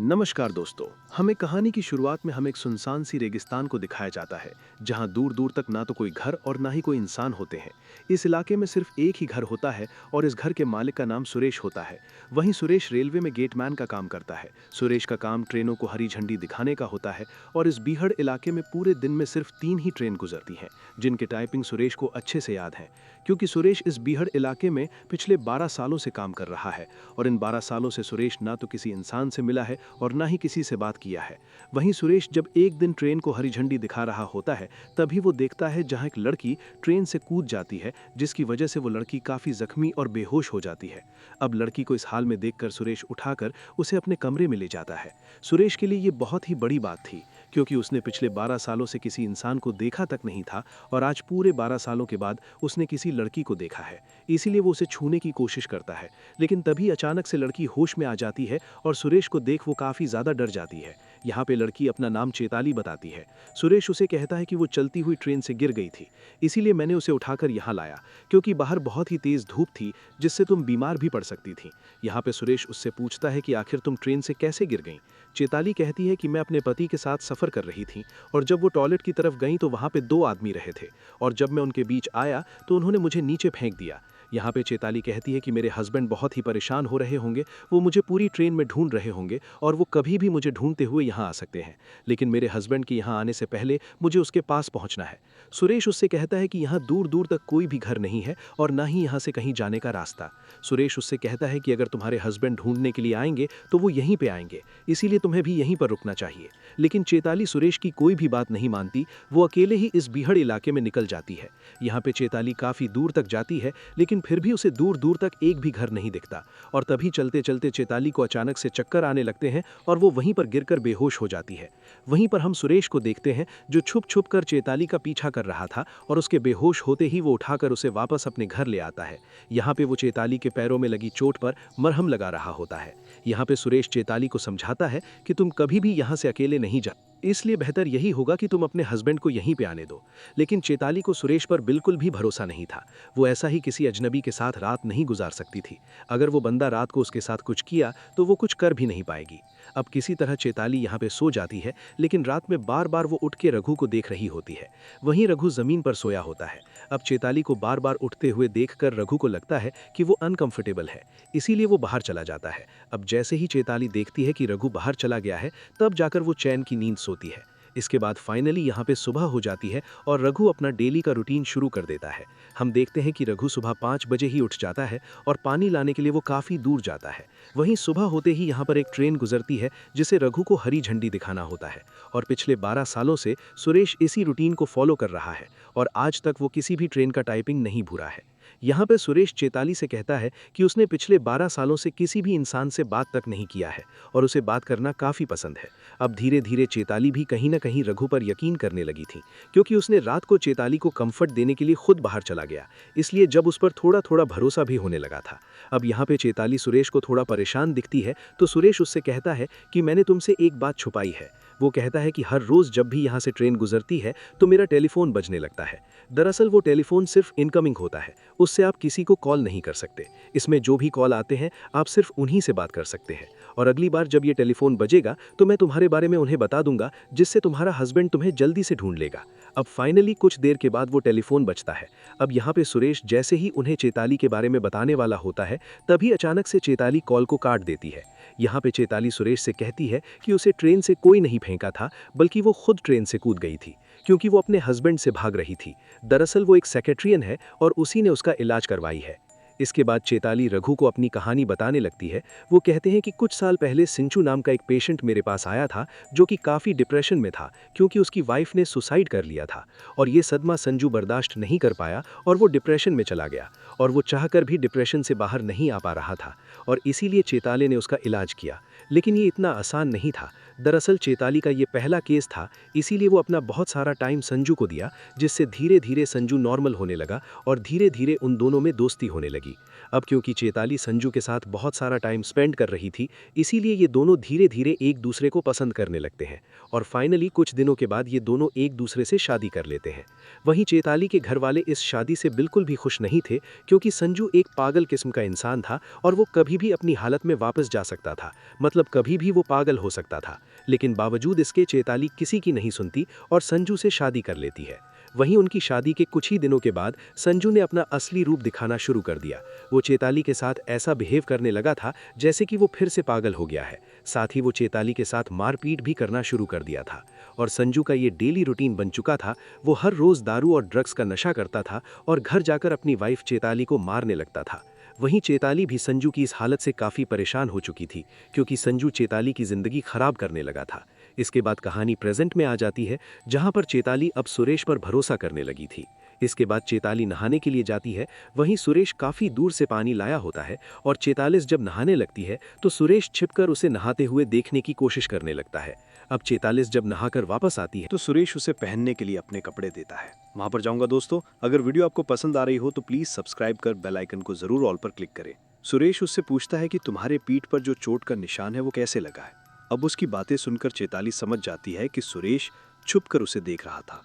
नमस्कार दोस्तों। हमें कहानी की शुरुआत में हमें एक सुनसान सी रेगिस्तान को दिखाया जाता है, जहां दूर दूर तक ना तो कोई घर और ना ही कोई इंसान होते हैं। इस इलाके में सिर्फ एक ही घर होता है और इस घर के मालिक का नाम सुरेश होता है। वहीं सुरेश रेलवे में गेटमैन का काम करता है। सुरेश का काम ट्रेनों को हरी झंडी दिखाने का होता है और इस बीहड़ इलाके में पूरे दिन में सिर्फ 3 ही ट्रेन गुजरती हैं, जिनके टाइपिंग सुरेश को अच्छे से याद है, क्योंकि सुरेश इस बीहड़ इलाके में पिछले 12 सालों से काम कर रहा है। और इन 12 सालों से सुरेश ना तो किसी इंसान से मिला है और ना ही किसी से बात किया है। वहीं सुरेश जब एक दिन ट्रेन को हरी झंडी दिखा रहा होता है, तभी वो देखता है जहां एक लड़की ट्रेन से कूद जाती है, जिसकी वजह से वो लड़की काफी जख्मी और बेहोश हो जाती है। अब लड़की को इस हाल में देखकर सुरेश उठाकर उसे अपने कमरे में ले जाता है। सुरेश के लिए ये बहुत ही बड़ी बात थी, क्योंकि उसने पिछले 12 सालों से किसी इंसान को देखा तक नहीं था और आज पूरे 12 सालों के बाद उसने किसी लड़की को देखा है। इसीलिए वो उसे छूने की कोशिश करता है, लेकिन तभी अचानक से लड़की होश में आ जाती है और सुरेश को देख वो काफी ज्यादा डर जाती है। यहाँ पे लड़की अपना नाम चेताली बताती है। सुरेश उसे कहता है कि वो चलती हुई ट्रेन से गिर गई थी, इसीलिए मैंने उसे उठाकर यहाँ लाया, क्योंकि बाहर बहुत ही तेज धूप थी, जिससे तुम बीमार भी पड़ सकती थी। यहाँ पे सुरेश उससे पूछता है कि आखिर तुम ट्रेन से कैसे गिर गई। चेताली कहती है कि मैं अपने पति के साथ सफर कर रही थी और जब वो टॉयलेट की तरफ गई तो वहाँ पे 2 आदमी रहे थे और जब मैं उनके बीच आया तो उन्होंने मुझे नीचे फेंक दिया। यहाँ पे चेताली कहती है कि मेरे हस्बैंड बहुत ही परेशान हो रहे होंगे, वो मुझे पूरी ट्रेन में ढूंढ रहे होंगे और वो कभी भी मुझे ढूंढते हुए यहाँ आ सकते हैं, लेकिन मेरे हस्बैंड के यहाँ आने से पहले मुझे उसके पास पहुँचना है। सुरेश उससे कहता है कि यहाँ दूर दूर तक कोई भी घर नहीं है और ना ही यहाँ से कहीं जाने का रास्ता। सुरेश उससे कहता है कि अगर तुम्हारे हस्बैंड ढूंढने के लिए आएंगे तो वो यहीं पे आएंगे, इसीलिए तुम्हें भी यहीं पर रुकना चाहिए। लेकिन चेताली सुरेश की कोई भी बात नहीं मानती, वो अकेले ही इस बीहड़ इलाके में निकल जाती है। यहाँ पे चेताली काफी दूर तक जाती है, लेकिन फिर भी उसे दूर दूर तक एक भी घर नहीं दिखता और तभी चलते चलते चेताली को अचानक से चक्कर आने लगते हैं और वो वहीं पर गिरकर बेहोश हो जाती है। वहीं पर हम सुरेश को देखते हैं, जो छुप छुप कर चेताली का पीछा कर रहा था और उसके बेहोश होते ही वो उठाकर उसे वापस अपने घर ले आता है। यहाँ पे वो चेताली के पैरों में लगी चोट पर मरहम लगा रहा होता है। यहाँ पे सुरेश चेताली को समझाता है कि तुम कभी भी यहाँ से अकेले नहीं जा, इसलिए बेहतर यही होगा कि तुम अपने हस्बैंड को यहीं पे आने दो। लेकिन चेताली को सुरेश पर बिल्कुल भी भरोसा नहीं था। वो ऐसा ही किसी अजनबी के साथ रात नहीं गुजार सकती थी। अगर वो बंदा रात को उसके साथ कुछ किया तो वो कुछ कर भी नहीं पाएगी। अब किसी तरह चेताली यहाँ पे सो जाती है, लेकिन रात में बार बार वो उठ के रघु को देख रही होती है। वहीं रघु जमीन पर सोया होता है। अब चेताली को बार बार उठते हुए देखकर रघु को लगता है कि वो अनकंफर्टेबल है, इसीलिए वो बाहर चला जाता है। अब जैसे ही चेताली देखती है कि रघु बाहर चला गया है, तब जाकर वो चैन की नींद सोती है। इसके बाद फाइनली यहाँ पे सुबह हो जाती है और रघु अपना डेली का रूटीन शुरू कर देता है। हम देखते हैं कि रघु सुबह 5 बजे ही उठ जाता है और पानी लाने के लिए वो काफ़ी दूर जाता है। वहीं सुबह होते ही यहाँ पर एक ट्रेन गुजरती है, जिसे रघु को हरी झंडी दिखाना होता है और पिछले 12 सालों से सुरेश इसी रूटीन को फॉलो कर रहा है और आज तक वो किसी भी ट्रेन का टाइपिंग नहीं भूला है। यहाँ पे सुरेश चेताली से कहता है कि उसने पिछले 12 सालों से किसी भी इंसान से बात तक नहीं किया है और उसे बात करना काफ़ी पसंद है। अब धीरे धीरे चेताली भी कहीं ना कहीं रघु पर यकीन करने लगी थी, क्योंकि उसने रात को चेताली को कंफर्ट देने के लिए खुद बाहर चला गया, इसलिए जब उस पर थोड़ा थोड़ा भरोसा भी होने लगा था। अब यहाँ पे चेताली सुरेश को थोड़ा परेशान दिखती है तो सुरेश उससे कहता है कि मैंने तुमसे एक बात छुपाई है। वो कहता है कि हर रोज़ जब भी यहाँ से ट्रेन गुजरती है तो मेरा टेलीफोन बजने लगता है। दरअसल वो टेलीफोन सिर्फ इनकमिंग होता है, उससे आप किसी को कॉल नहीं कर सकते। इसमें जो भी कॉल आते हैं आप सिर्फ उन्हीं से बात कर सकते हैं और अगली बार जब ये टेलीफोन बजेगा तो मैं तुम्हारे बारे में उन्हें बता दूंगा, जिससे तुम्हारा हस्बैंड तुम्हें जल्दी से ढूंढ लेगा। अब फाइनली कुछ देर के बाद वो टेलीफोन बजता है। अब यहाँ पे सुरेश जैसे ही उन्हें चेताली के बारे में बताने वाला होता है, तभी अचानक से चेताली कॉल को काट देती है। यहाँ पे चेताली सुरेश से कहती है कि उसे ट्रेन से कोई नहीं फेंका था, बल्कि वो खुद ट्रेन से कूद गई थी, क्योंकि वो अपने हस्बैंड से भाग रही थी। दरअसल वो एक सेक्रेटरियन है और उसी ने उसका इलाज करवाई है। इसके बाद चेताली रघु को अपनी कहानी बताने लगती है। वो कहते हैं कि कुछ साल पहले सिंचू नाम का एक पेशेंट मेरे पास आया था, जो कि काफ़ी डिप्रेशन में था, क्योंकि उसकी वाइफ ने सुसाइड कर लिया था और ये सदमा संजू बर्दाश्त नहीं कर पाया और वो डिप्रेशन में चला गया और वो चाहकर भी डिप्रेशन से बाहर नहीं आ पा रहा था और इसीलिए चेताली ने उसका इलाज किया। लेकिन ये इतना आसान नहीं था। दरअसल चेताली का ये पहला केस था, इसीलिए वो अपना बहुत सारा टाइम संजू को दिया, जिससे धीरे धीरे संजू नॉर्मल होने लगा और धीरे धीरे उन दोनों में दोस्ती होने लगी। अब क्योंकि चेताली संजू के साथ बहुत सारा टाइम स्पेंड कर रही थी, इसीलिए ये दोनों धीरे धीरे एक दूसरे को पसंद करने लगते हैं और फाइनली कुछ दिनों के बाद ये दोनों एक दूसरे से शादी कर लेते हैं। वहीं चेताली के घर वाले इस शादी से बिल्कुल भी खुश नहीं थे, क्योंकि संजू एक पागल किस्म का इंसान था और वो कभी भी अपनी हालत में वापस जा सकता था, मतलब कभी भी वो पागल हो सकता था। लेकिन बावजूद इसके चेताली किसी की नहीं सुनती और संजू से शादी कर लेती है। वहीं उनकी शादी के कुछ ही दिनों के बाद संजू ने अपना असली रूप दिखाना शुरू कर दिया। वो चेताली के साथ ऐसा बिहेव करने लगा था जैसे कि वो फिर से पागल हो गया है। साथ ही वो चेताली के साथ मारपीट भी करना शुरू कर दिया था और संजू का ये डेली रूटीन बन चुका था। वो हर रोज दारू और ड्रग्स का नशा करता था और घर जाकर अपनी वाइफ चेताली को मारने लगता था। वहीं चेताली भी संजू की इस हालत से काफी परेशान हो चुकी थी, क्योंकि संजू चेताली की जिंदगी खराब करने लगा था। इसके बाद कहानी प्रेजेंट में आ जाती है, जहां पर चेताली अब सुरेश पर भरोसा करने लगी थी। इसके बाद चेताली नहाने के लिए जाती है। वहीं सुरेश काफी दूर से पानी लाया होता है और चेतालिस जब नहाने लगती है तो सुरेश छिपकर उसे नहाते हुए देखने की कोशिश करने लगता है। अब चेतालिस जब नहाकर वापस आती है तो सुरेश उसे पहनने के लिए अपने कपड़े देता है। वहां पर जाऊंगा दोस्तों। अगर वीडियो आपको पसंद आ रही हो तो प्लीज सब्सक्राइब कर बेल आइकन को जरूर ऑल पर क्लिक करें। सुरेश उससे पूछता है कि तुम्हारे पीठ पर जो चोट का निशान है वो कैसे लगा है। अब उसकी बातें सुनकर चेताली समझ जाती है कि सुरेश छुप कर उसे देख रहा था।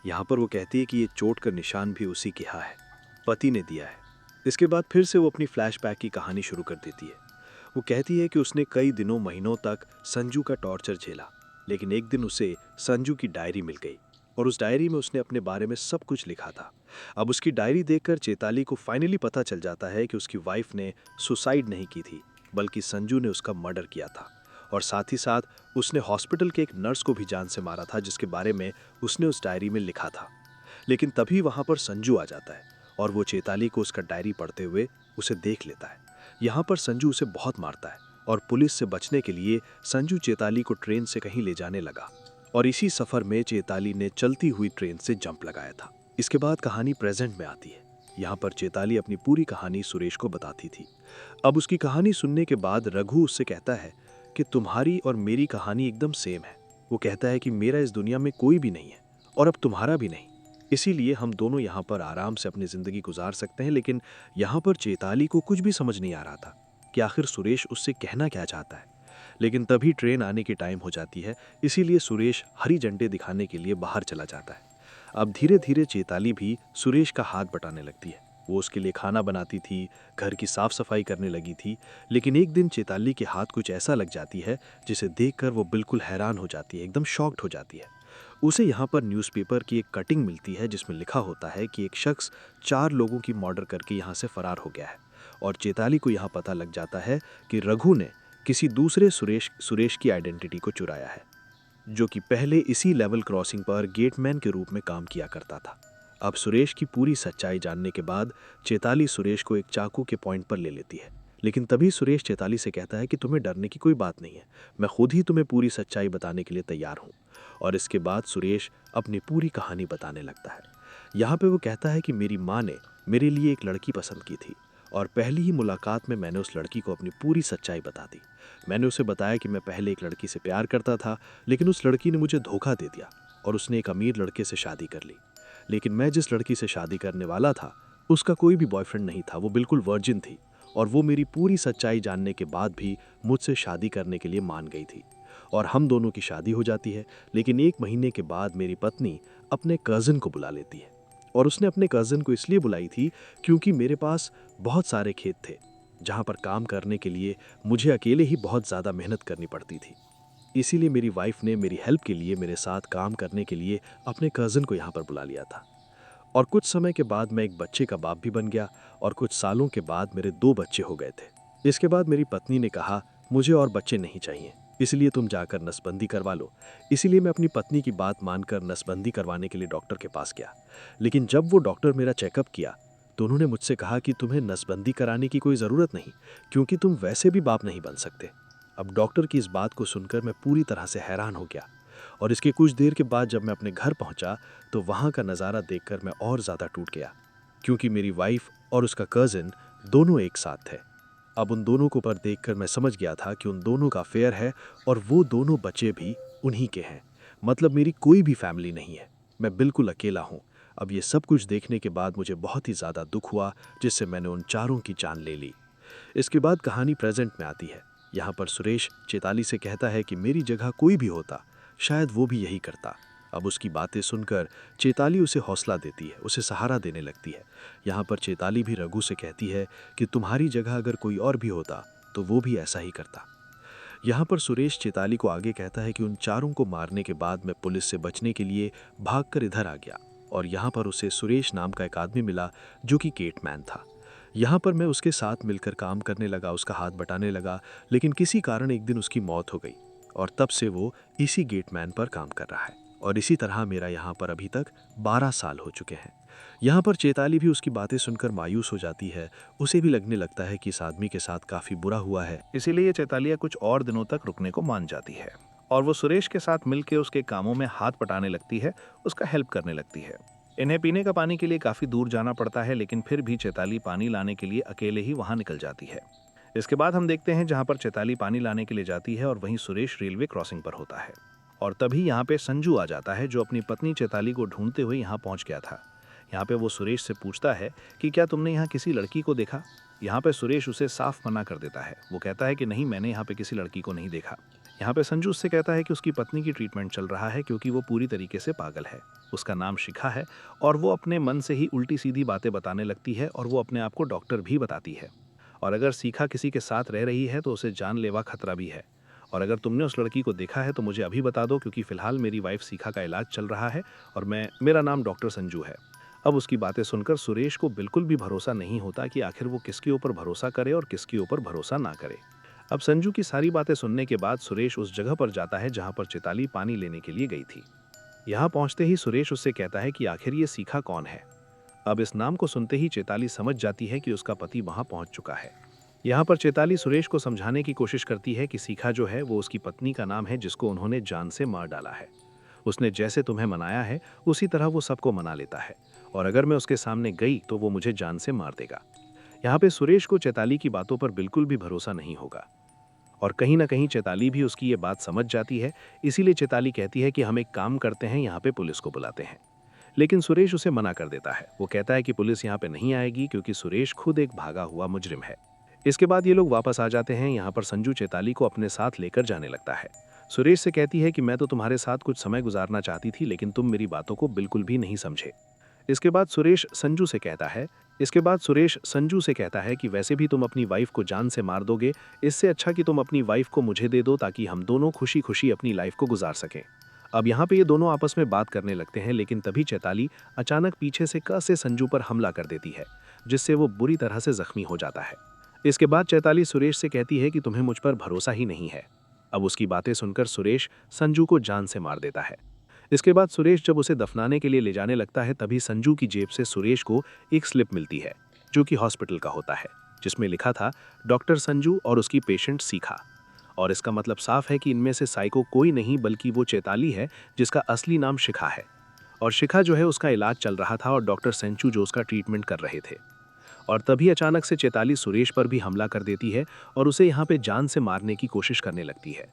यहाँ पर वो कहती है कि ये चोट का निशान भी उसी के यहाँ है, पति ने दिया है। इसके बाद फिर से वो अपनी फ्लैशबैक की कहानी शुरू कर देती है। वो कहती है कि उसने कई दिनों महीनों तक संजू का टॉर्चर झेला, लेकिन एक दिन उसे संजू की डायरी मिल गई और उस डायरी में उसने अपने बारे में सब कुछ लिखा था। अब उसकी डायरी देखकर चेताली को फाइनली पता चल जाता है कि उसकी वाइफ ने सुसाइड नहीं की थी, बल्कि संजू ने उसका मर्डर किया था। और साथ ही साथ उसने हॉस्पिटल के एक नर्स को भी जान से मारा था, जिसके बारे में उसने उस डायरी में लिखा था। लेकिन तभी वहां पर संजू आ जाता है और वो चेताली को उसका डायरी पढ़ते हुए उसे देख लेता है। यहाँ पर संजू उसे बहुत मारता है और पुलिस से बचने के लिए संजू चेताली को ट्रेन से कहीं ले जाने लगा और इसी सफर में चेताली ने चलती हुई ट्रेन से जंप लगाया था। इसके बाद कहानी प्रेजेंट में आती है। यहाँ पर चेताली अपनी पूरी कहानी सुरेश को बताती थी। अब उसकी कहानी सुनने के बाद रघु उससे कहता है कि तुम्हारी और मेरी कहानी एकदम सेम है। वो कहता है कि मेरा इस दुनिया में कोई भी नहीं है और अब तुम्हारा भी नहीं, इसीलिए हम दोनों यहाँ पर आराम से अपनी जिंदगी गुजार सकते हैं। लेकिन यहाँ पर चेताली को कुछ भी समझ नहीं आ रहा था कि आखिर सुरेश उससे कहना क्या चाहता है। लेकिन तभी ट्रेन आने की टाइम हो जाती है, इसीलिए सुरेश हरी झंडे दिखाने के लिए बाहर चला जाता है। अब धीरे धीरे चेताली भी सुरेश का हाथ बटाने लगती है। वो उसके लिए खाना बनाती थी, घर की साफ सफाई करने लगी थी। लेकिन एक दिन चेताली के हाथ कुछ ऐसा लग जाती है जिसे देखकर वो बिल्कुल हैरान हो जाती है, एकदम शॉक्ड हो जाती है। उसे यहाँ पर न्यूज़पेपर की एक कटिंग मिलती है जिसमें लिखा होता है कि एक शख्स 4 लोगों की मर्डर करके यहाँ से फरार हो गया है। और चेताली को यहाँ पता लग जाता है कि रघु ने किसी दूसरे सुरेश की आइडेंटिटी को चुराया है, जो कि पहले इसी लेवल क्रॉसिंग पर गेटमैन के रूप में काम किया करता था। अब सुरेश की पूरी सच्चाई जानने के बाद चेताली सुरेश को एक चाकू के पॉइंट पर ले लेती है। लेकिन तभी सुरेश चेताली से कहता है कि तुम्हें डरने की कोई बात नहीं है, मैं खुद ही तुम्हें पूरी सच्चाई बताने के लिए तैयार हूँ। और इसके बाद सुरेश अपनी पूरी कहानी बताने लगता है। यहाँ पे वो कहता है कि मेरी माँ ने मेरे लिए एक लड़की पसंद की थी और पहली ही मुलाकात में मैंने उस लड़की को अपनी पूरी सच्चाई बता दी। मैंने उसे बताया कि मैं पहले एक लड़की से प्यार करता था, लेकिन उस लड़की ने मुझे धोखा दे दिया और उसने एक अमीर लड़के से शादी कर ली। लेकिन मैं जिस लड़की से शादी करने वाला था उसका कोई भी बॉयफ्रेंड नहीं था, वो बिल्कुल वर्जिन थी और वो मेरी पूरी सच्चाई जानने के बाद भी मुझसे शादी करने के लिए मान गई थी और हम दोनों की शादी हो जाती है। लेकिन 1 महीने के बाद मेरी पत्नी अपने कज़न को बुला लेती है और उसने अपने कज़न को इसलिए बुलाई थी क्योंकि मेरे पास बहुत सारे खेत थे जहाँ पर काम करने के लिए मुझे अकेले ही बहुत ज़्यादा मेहनत करनी पड़ती थी। इसीलिए मेरी वाइफ ने मेरी हेल्प के लिए मेरे साथ काम करने के लिए अपने कज़न को यहाँ पर बुला लिया था। और कुछ समय के बाद मैं एक बच्चे का बाप भी बन गया और कुछ सालों के बाद मेरे 2 बच्चे हो गए थे। इसके बाद मेरी पत्नी ने कहा मुझे और बच्चे नहीं चाहिए, इसलिए तुम जाकर नसबंदी करवा लो। इसीलिए मैं अपनी पत्नी की बात मानकर नसबंदी करवाने के लिए डॉक्टर के पास गया। लेकिन जब वो डॉक्टर मेरा चेकअप किया तो उन्होंने मुझसे कहा कि तुम्हें नसबंदी कराने की कोई ज़रूरत नहीं, क्योंकि तुम वैसे भी बाप नहीं बन सकते। अब डॉक्टर की इस बात को सुनकर मैं पूरी तरह से हैरान हो गया और इसके कुछ देर के बाद जब मैं अपने घर पहुंचा तो वहां का नज़ारा देखकर मैं और ज़्यादा टूट गया, क्योंकि मेरी वाइफ और उसका कज़न दोनों एक साथ थे। अब उन दोनों को पर देखकर मैं समझ गया था कि उन दोनों का अफेयर है और वो दोनों बच्चे भी उन्हीं के हैं। मतलब मेरी कोई भी फैमिली नहीं है, मैं बिल्कुल अकेला हूँ। अब ये सब कुछ देखने के बाद मुझे बहुत ही ज़्यादा दुख हुआ, जिससे मैंने उन चारों की जान ले ली। इसके बाद कहानी प्रेजेंट में आती है। यहाँ पर सुरेश चेताली से कहता है कि मेरी जगह कोई भी होता, शायद वो भी यही करता। अब उसकी बातें सुनकर चेताली उसे हौसला देती है, उसे सहारा देने लगती है। यहाँ पर चेताली भी रघु से कहती है कि तुम्हारी जगह अगर कोई और भी होता तो वो भी ऐसा ही करता। यहाँ पर सुरेश चेताली को आगे कहता है कि उन चारों को मारने के बाद मैं पुलिस से बचने के लिए भागकर इधर आ गया और यहाँ पर उसे सुरेश नाम का एक आदमी मिला जो कि गेटमैन था। यहाँ पर मैं उसके साथ मिलकर काम करने लगा, उसका हाथ बटाने लगा, लेकिन किसी कारण एक दिन उसकी मौत हो गई और तब से वो इसी गेटमैन पर काम कर रहा है और इसी तरह मेरा यहाँ पर अभी तक 12 साल हो चुके हैं। यहाँ पर चेताली भी उसकी बातें सुनकर मायूस हो जाती है। उसे भी लगने लगता है कि इस आदमी के साथ काफ़ी बुरा हुआ है। इसीलिए चेतालिया कुछ और दिनों तक रुकने को मान जाती है और वो सुरेश के साथ मिलकर उसके कामों में हाथ बटाने लगती है, उसका हेल्प करने लगती है। इन्हें पीने का पानी के लिए काफ़ी दूर जाना पड़ता है, लेकिन फिर भी चेताली पानी लाने के लिए अकेले ही वहाँ निकल जाती है। इसके बाद हम देखते हैं जहाँ पर चेताली पानी लाने के लिए जाती है और वहीं सुरेश रेलवे क्रॉसिंग पर होता है और तभी यहाँ पे संजू आ जाता है, जो अपनी पत्नी चेताली को ढूंढते हुए यहाँ पहुँच गया था। यहाँ पे वो सुरेश से पूछता है कि क्या तुमने यहाँ किसी लड़की को देखा। यहाँ पे सुरेश उसे साफ मना कर देता है। वो कहता है कि नहीं, मैंने यहाँ पे किसी लड़की को नहीं देखा। यहाँ पे संजू उससे कहता है कि उसकी पत्नी की ट्रीटमेंट चल रहा है क्योंकि वो पूरी तरीके से पागल है। उसका नाम शिखा है और वो अपने मन से ही उल्टी सीधी बातें बताने लगती है और वो अपने आप को डॉक्टर भी बताती है। और अगर शिखा किसी के साथ रह रही है तो उसे जानलेवा खतरा भी है। और अगर तुमने उस लड़की को देखा है तो मुझे अभी बता दो, क्योंकि फिलहाल मेरी वाइफ शिखा का इलाज चल रहा है और मेरा नाम डॉक्टर संजू है। अब उसकी बातें सुनकर सुरेश को बिल्कुल भी भरोसा नहीं होता कि आखिर वो किसके ऊपर भरोसा करे और किसके ऊपर भरोसा ना करे। अब संजू की सारी बातें सुनने के बाद सुरेश उस जगह पर जाता है जहां पर चेताली पानी लेने के लिए गई थी। यहाँ पहुंचते ही सुरेश उससे कहता है कि आखिर ये शिखा कौन है। अब इस नाम को सुनते ही चेताली समझ जाती है कि उसका पति वहां पहुंच चुका है। यहाँ पर चेताली सुरेश को समझाने की कोशिश करती है कि शिखा जो है वो उसकी पत्नी का नाम है, जिसको उन्होंने जान से मार डाला है। उसने जैसे तुम्हें मनाया है उसी तरह वो सबको मना लेता है और अगर मैं उसके सामने गई तो वो मुझे जान से मार देगा। यहाँ पे सुरेश को चेताली की बातों पर बिल्कुल भी भरोसा नहीं होगा और कहीं ना कहीं चेताली भी उसकी ये बात समझ जाती है। इसीलिए चेताली कहती है कि हम एक काम करते हैं, यहाँ पे पुलिस को बुलाते हैं। लेकिन सुरेश उसे मना कर देता है। वो कहता है कि पुलिस यहाँ पे नहीं आएगी क्योंकि सुरेश खुद एक भागा हुआ मुजरिम है। इसके बाद ये लोग वापस आ जाते हैं। यहाँ पर संजू चेताली को अपने साथ लेकर जाने लगता है। सुरेश से कहती है कि मैं तो तुम्हारे साथ कुछ समय गुजारना चाहती थी, लेकिन तुम मेरी बातों को बिल्कुल भी नहीं समझे। इसके बाद सुरेश संजू से कहता है कि वैसे भी तुम अपनी वाइफ को जान से मार दोगे, इससे अच्छा कि तुम अपनी वाइफ को मुझे दे दो ताकि हम दोनों खुशी खुशी अपनी लाइफ को गुजार सकें। अब यहाँ पे ये दोनों आपस में बात करने लगते हैं, लेकिन तभी चेताली अचानक पीछे से क से संजू पर हमला कर देती है, जिससे वो बुरी तरह से जख्मी हो जाता है। इसके बाद चेताली सुरेश से कहती है कि तुम्हें मुझ पर भरोसा ही नहीं है। अब उसकी बातें सुनकर सुरेश संजू को जान से मार देता है। इसके बाद सुरेश जब उसे दफनाने के लिए ले जाने लगता है, तभी संजू की जेब से सुरेश को एक स्लिप मिलती है जो कि हॉस्पिटल का होता है, जिसमें लिखा था डॉक्टर संजू और उसकी पेशेंट शिखा। और इसका मतलब साफ है कि इनमें से साइको कोई नहीं बल्कि वो चेताली है, जिसका असली नाम शिखा है। और शिखा जो है उसका इलाज चल रहा था और डॉक्टर संजू जो उसका ट्रीटमेंट कर रहे थे। और तभी अचानक से चेताली सुरेश पर भी हमला कर देती है और उसे यहाँ पे जान से मारने की कोशिश करने लगती है।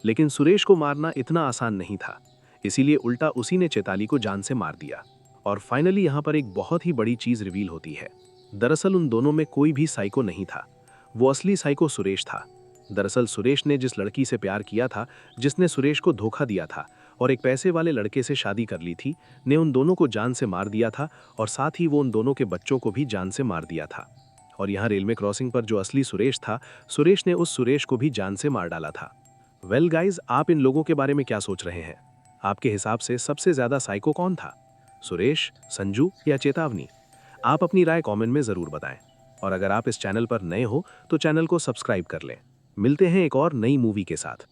लेकिन सुरेश को मारना इतना आसान नहीं था, इसीलिए उल्टा उसी ने चेताली को जान से मार दिया। और फाइनली यहाँ पर एक बहुत ही बड़ी चीज रिवील होती है। दरअसल उन दोनों में कोई भी साइको नहीं था, वो असली साइको सुरेश था। दरअसल सुरेश ने जिस लड़की से प्यार किया था, जिसने सुरेश को धोखा दिया था और एक पैसे वाले लड़के से शादी कर ली थी, ने उन दोनों को जान से मार दिया था और साथ ही वो उन दोनों के बच्चों को भी जान से मार दिया था। और यहाँ रेलवे क्रॉसिंग पर जो असली सुरेश था, सुरेश ने उस सुरेश को भी जान से मार डाला था। वेल गाइज, आप इन लोगों के बारे में क्या सोच रहे हैं? आपके हिसाब से सबसे ज्यादा साइको कौन था, सुरेश, संजू या चेतावनी? आप अपनी राय कमेंट में जरूर बताएं। और अगर आप इस चैनल पर नए हो तो चैनल को सब्सक्राइब कर लें। मिलते हैं एक और नई मूवी के साथ।